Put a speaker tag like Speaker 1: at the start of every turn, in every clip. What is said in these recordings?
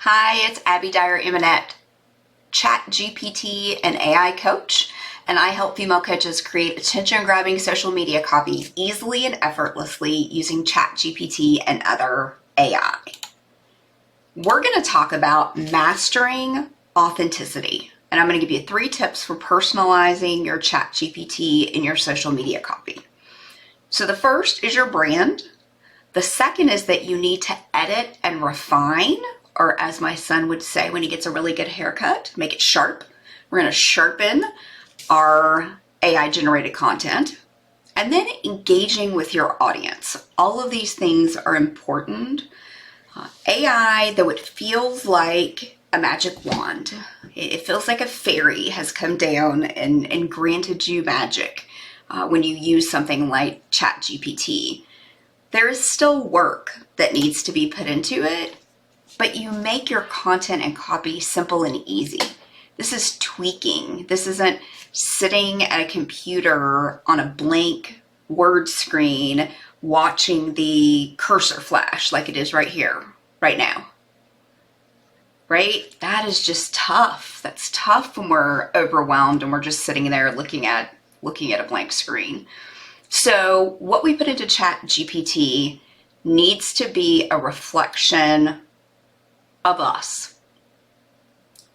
Speaker 1: Hi, it's Abby Dyer-Emanette, ChatGPT and AI coach, and I help female coaches create attention-grabbing social media copy easily and effortlessly using ChatGPT and other AI. We're going to talk about mastering authenticity, and I'm going to give you 3 tips for personalizing your ChatGPT in your social media copy. So the first is your brand. The second is that you need to edit and refine, or as my son would say when he gets a really good haircut, make it sharp. We're going to sharpen our AI generated content. And then engaging with your audience. All of these things are important. AI, though it feels like a magic wand, it feels like a fairy has come down and granted you magic when you use something like ChatGPT. There is still work that needs to be put into it, but you make your content and copy simple and easy. This is tweaking. This isn't sitting at a computer on a blank Word screen watching the cursor flash like it is right here, right now. Right? That is just tough. That's tough when we're overwhelmed and we're just sitting there looking at a blank screen. So what we put into ChatGPT needs to be a reflection of us.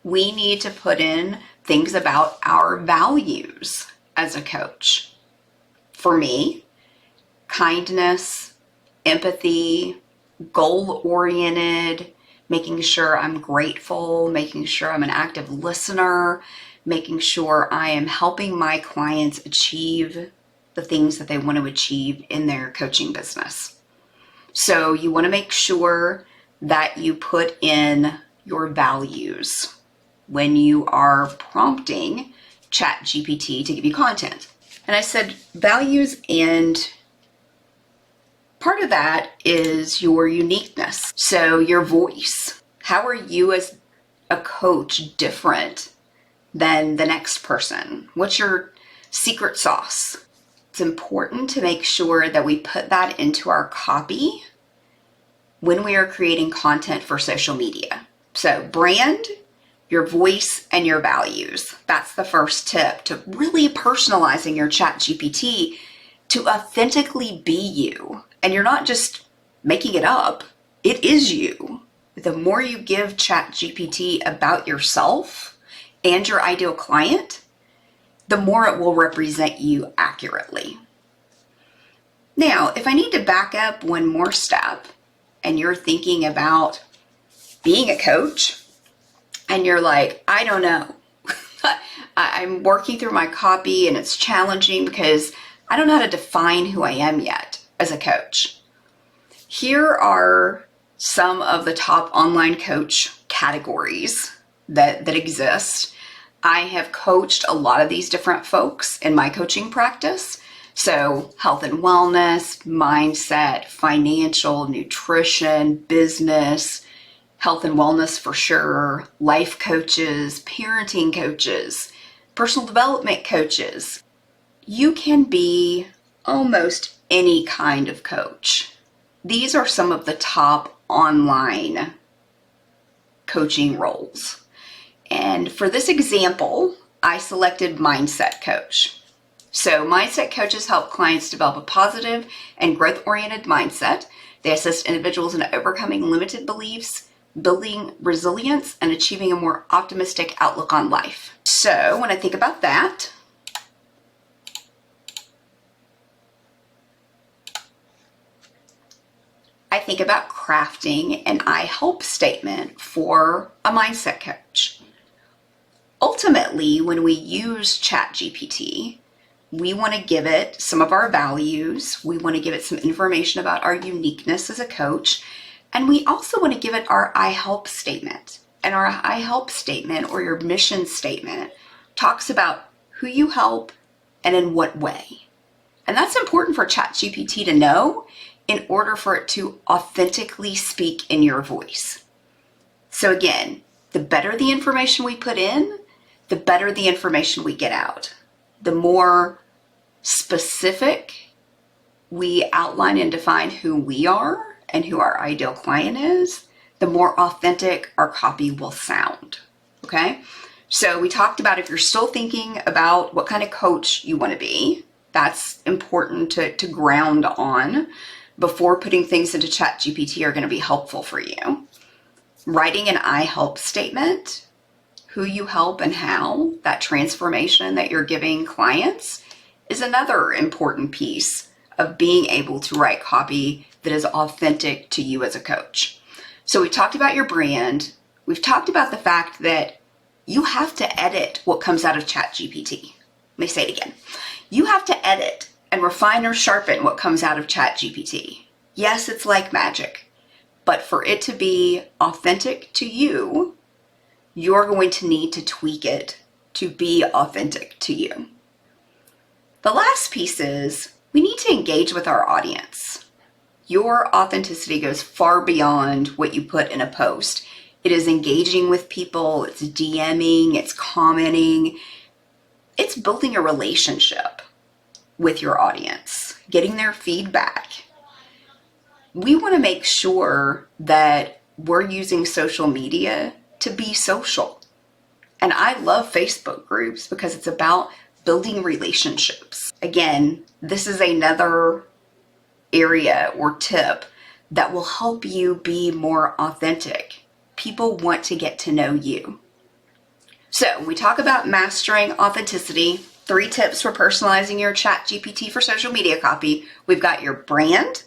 Speaker 1: We need to put in things about our values as a coach. For me, kindness, empathy, goal-oriented, making sure I'm grateful, making sure I'm an active listener, making sure I am helping my clients achieve the things that they want to achieve in their coaching business. So you want to make sure that you put in your values when you are prompting ChatGPT to give you content. And I said values, and part of that is your uniqueness. So your voice. How are you as a coach different than the next person? What's your secret sauce? It's important to make sure that we put that into our copy when we are creating content for social media. So brand, your voice, and your values. That's the first tip to really personalizing your ChatGPT to authentically be you. And you're not just making it up. It is you. The more you give ChatGPT about yourself and your ideal client, the more it will represent you accurately. Now, if I need to back up one more step, and you're thinking about being a coach, and you're like, I don't know. I'm working through my copy and it's challenging because I don't know how to define who I am yet as a coach. Here are some of the top online coach categories that exist. I have coached a lot of these different folks in my coaching practice. So health and wellness, mindset, financial, nutrition, business, health and wellness for sure, life coaches, parenting coaches, personal development coaches. You can be almost any kind of coach. These are some of the top online coaching roles. And for this example, I selected mindset coach. So mindset coaches help clients develop a positive and growth-oriented mindset. They assist individuals in overcoming limited beliefs, building resilience, and achieving a more optimistic outlook on life. So when I think about that, I think about crafting an I help statement for a mindset coach. Ultimately, when we use ChatGPT, we want to give it some of our values. We want to give it some information about our uniqueness as a coach. And we also want to give it our I help statement. And our I help statement, or your mission statement, talks about who you help and in what way. And that's important for ChatGPT to know in order for it to authentically speak in your voice. So again, the better the information we put in, the better the information we get out. The more specific we outline and define who we are and who our ideal client is, the more authentic our copy will sound. Okay? So we talked about if you're still thinking about what kind of coach you want to be, that's important to ground on before putting things into ChatGPT are going to be helpful for you. Writing an I help statement, who you help and how, that transformation that you're giving clients is another important piece of being able to write copy that is authentic to you as a coach. So we talked about your brand. We've talked about the fact that you have to edit what comes out of ChatGPT. Let me say it again. You have to edit and refine or sharpen what comes out of ChatGPT. Yes, it's like magic, but for it to be authentic to you, you're going to need to tweak it to be authentic to you. The last piece is we need to engage with our audience. Your authenticity goes far beyond what you put in a post. It is engaging with people, it's DMing, it's commenting, it's building a relationship with your audience, getting their feedback. We want to make sure that we're using social media to be social. And I love Facebook groups because it's about building relationships. Again, this is another area or tip that will help you be more authentic. People want to get to know you. So we talk about mastering authenticity, 3 tips for personalizing your ChatGPT for social media copy. We've got your brand,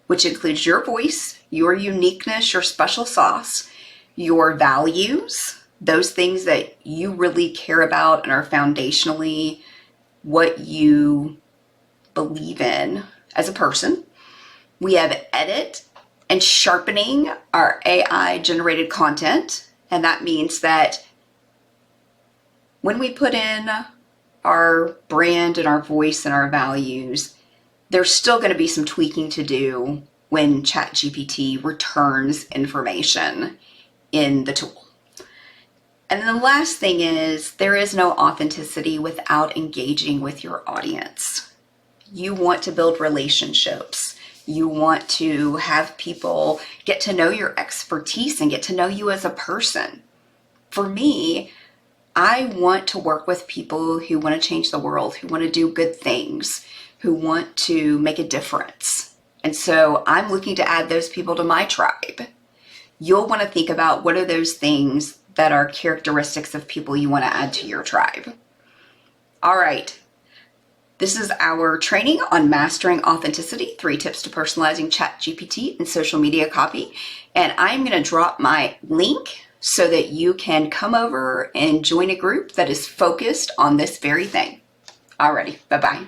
Speaker 1: which includes your voice, your uniqueness, your special sauce, your values, those things that you really care about and are foundationally what you believe in as a person. We have edit and sharpening our AI generated content. And that means that when we put in our brand and our voice and our values, there's still going to be some tweaking to do when ChatGPT returns information in the tool. And then the last thing is there is no authenticity without engaging with your audience. You want to build relationships. You want to have people get to know your expertise and get to know you as a person. For me, I want to work with people who want to change the world, who want to do good things, who want to make a difference. And so I'm looking to add those people to my tribe. You'll want to think about what are those things that are characteristics of people you want to add to your tribe. All right. This is our training on mastering authenticity, 3 tips to personalizing ChatGPT and social media copy. And I'm going to drop my link so that you can come over and join a group that is focused on this very thing. Alrighty, bye-bye.